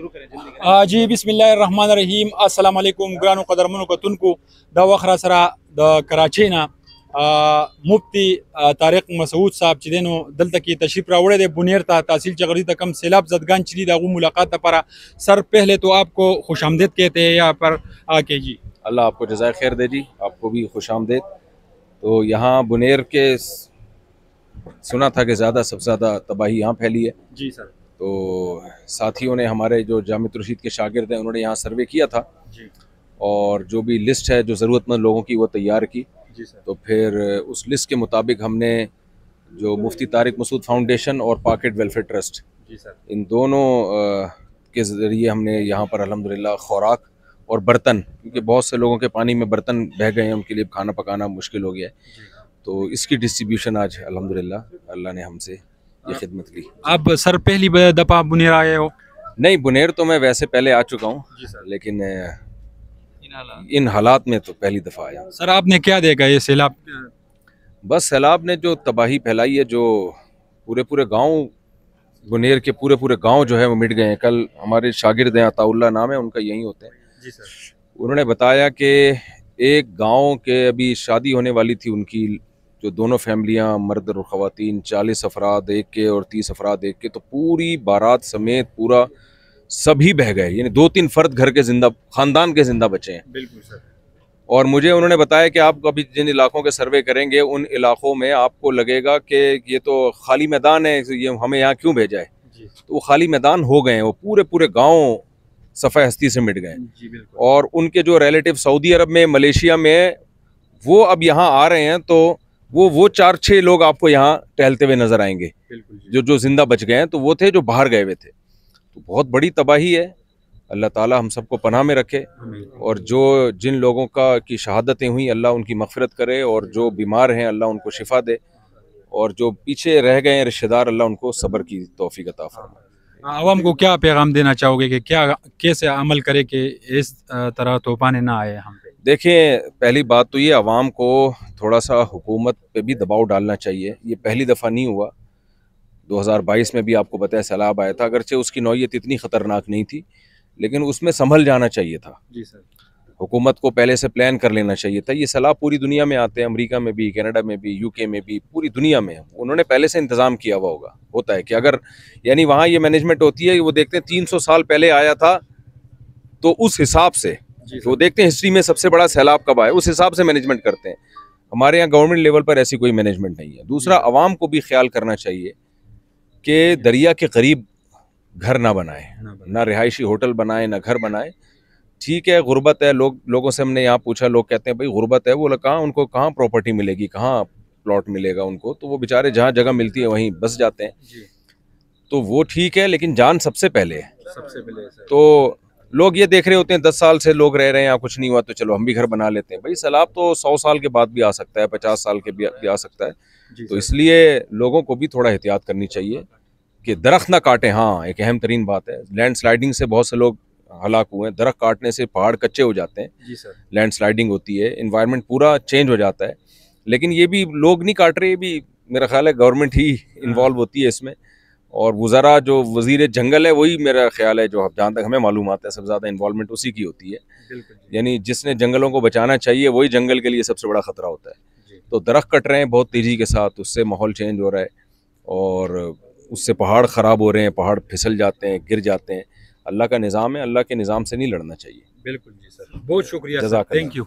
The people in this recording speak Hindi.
शुरू करें जल्दी जी बिस्मिल्लाहिर्रहमानिर्रहीम अस्सलाम वालेकुम ग्रानो कदरमनो कतुनको द वखरा सरा द कराची ना मुफ्ती तारिक मसूद साहब चिदेनो दल तक तशरीफ रावड़े दे बुनियर ता तहसील चगरी तक कम सैलाब जदगान चिली दागू मुलाकात पर सर पहले तो आपको खुश आमदेद कहते हैं यहाँ पर आके जी। अल्लाह आपको जज़ाए खैर दे जी, आपको भी खुश आमदेद। तो यहाँ बुनेर के सुना था कि सबसे ज़्यादा तबाही यहाँ फैली है जी सर। तो साथियों ने हमारे जो जामित रशीद के शागिर्द हैं उन्होंने यहाँ सर्वे किया था जी। और जो भी लिस्ट है जो ज़रूरतमंद लोगों की वो तैयार की जी सर। तो फिर उस लिस्ट के मुताबिक हमने जो मुफ्ती तारिक मसूद फाउंडेशन और पॉकेट वेलफेयर ट्रस्ट जी सर इन दोनों के ज़रिए हमने यहाँ पर अल्हम्दुलिल्लाह खुराक और बर्तन, क्योंकि बहुत से लोगों के पानी में बर्तन बह गए हैं, उनके लिए खाना पकाना मुश्किल हो गया है, तो इसकी डिस्ट्रीब्यूशन आज अल्हम्दुलिल्लाह अल्लाह ने हमसे ये खिदमत की। आप सर पहली दफ़ा बुनेर आए हो? नहीं, बुनेर तो मैं वैसे पहले आ चुका हूँ, लेकिन इन हालात में तो पहली दफ़ा आया। सर आपने क्या देखा ये सैलाब? बस सैलाब ने जो तबाही फैलाई है, जो पूरे गांव बुनेर के पूरे गांव जो है वो मिट गए हैं। कल हमारे शागिर्द हैं, अताउल्लाह नाम है उनका, यहीं होते हैं जी सर। उन्होंने बताया कि एक गांव के अभी शादी होने वाली थी उनकी, जो दोनों फैमिलियां मर्द और ख़वातीन, 40 अफराद एक के और 30 अफराद एक के, तो पूरी बारात समेत पूरा सभी बह गए, यानी 2-3 फर्द घर के जिंदा, खानदान के जिंदा बचे हैं। बिल्कुल सर। और मुझे उन्होंने बताया कि आप अभी जिन इलाकों के सर्वे करेंगे उन इलाकों में आपको लगेगा कि ये तो खाली मैदान है, ये हमें यहाँ क्यों भेजा है, तो वो खाली मैदान हो गए हैं, वो पूरे गाँव सफ़ा हस्ती से मिट गए। और उनके जो रिलेटिव सऊदी अरब में, मलेशिया में, वो अब यहाँ आ रहे हैं, तो वो 4-6 लोग आपको यहाँ टहलते हुए नजर आएंगे जो जिंदा बच गए हैं, तो वो थे जो बाहर गए हुए थे। तो बहुत बड़ी तबाही है, अल्लाह ताला हम सबको पनाह में रखे, और जो जिन लोगों की शहादतें हुई अल्लाह उनकी मग़फ़िरत करे, और जो बीमार हैं अल्लाह उनको शिफा दे, और जो पीछे रह गए हैं रिश्तेदार अल्लाह उनको सब्र की तौफीक अता फरमाए। आवाम को क्या पैगाम देना चाहोगे कि क्या कैसे अमल करे कि इस तरह तूफान ना आए हम पे? देखिए, पहली बात तो ये, आवाम को थोड़ा सा हुकूमत पे भी दबाव डालना चाहिए। ये पहली दफ़ा नहीं हुआ, 2022 में भी आपको पता है सैलाब आया था, अगरचे उसकी नौइयत इतनी ख़तरनाक नहीं थी, लेकिन उसमें संभल जाना चाहिए था। जी सर। हुकूमत को पहले से प्लान कर लेना चाहिए था। ये सैलाब पूरी दुनिया में आते हैं, अमेरिका में भी, कनाडा में भी, यूके में भी, पूरी दुनिया में उन्होंने पहले से इंतज़ाम किया हुआ होता है कि अगर, यानी वहाँ ये मैनेजमेंट होती है, वो देखते हैं 300 साल पहले आया था, तो उस हिसाब से वो देखते हैं हिस्ट्री में सबसे बड़ा सैलाब कब आया, उस हिसाब से मैनेजमेंट करते हैं। हमारे यहाँ गवर्नमेंट लेवल पर ऐसी कोई मैनेजमेंट नहीं है। दूसरा, आवाम को भी ख्याल करना चाहिए कि दरिया के करीब घर ना बनाए, ना रिहायशी होटल बनाए, ना घर बनाए। ठीक है, गुर्बत है, लोगों से हमने यहाँ पूछा, लोग कहते हैं भाई गुर्बत है, वो कहाँ, उनको कहाँ प्रॉपर्टी मिलेगी, कहाँ प्लॉट मिलेगा उनको, तो वो बेचारे जहाँ जगह मिलती है वहीं बस जाते हैं। तो वो ठीक है, लेकिन जान सबसे पहले है। तो लोग ये देख रहे होते हैं 10 साल से लोग रह रहे हैं, यहाँ कुछ नहीं हुआ तो चलो हम भी घर बना लेते हैं। भाई सैलाब तो 100 साल के बाद भी आ सकता है, 50 साल के भी आ सकता है। तो इसलिए लोगों को भी थोड़ा एहतियात करनी चाहिए कि दरख्त ना काटें। हाँ, एक अहम तरीन बात है, लैंड स्लाइडिंग से बहुत से लोग हलाक हुए हैं। दरख्त काटने से पहाड़ कच्चे हो जाते हैं, जी सर। लैंड स्लाइडिंग होती है, इन्वायरमेंट पूरा चेंज हो जाता है। लेकिन ये भी लोग नहीं काट रहे, ये भी मेरा ख्याल है गवर्नमेंट ही इन्वॉल्व होती है इसमें, और वज़रा जो वज़ीर जंगल है वही मेरा ख्याल है, जो जहाँ तक हमें मालूम आता है सबसे ज़्यादा इन्वॉल्वमेंट उसी की होती है। यानी जिसने जंगलों को बचाना चाहिए वही जंगल के लिए सबसे बड़ा ख़तरा होता है। तो दरख्त कट रहे हैं बहुत तेज़ी के साथ, उससे माहौल चेंज हो रहा है, और उससे पहाड़ ख़राब हो रहे हैं, पहाड़ फिसल जाते हैं, गिर जाते हैं। अल्लाह का निज़ाम है, अल्लाह के निज़ाम से नहीं लड़ना चाहिए। बिल्कुल जी सर, बहुत शुक्रिया, थैंक यू।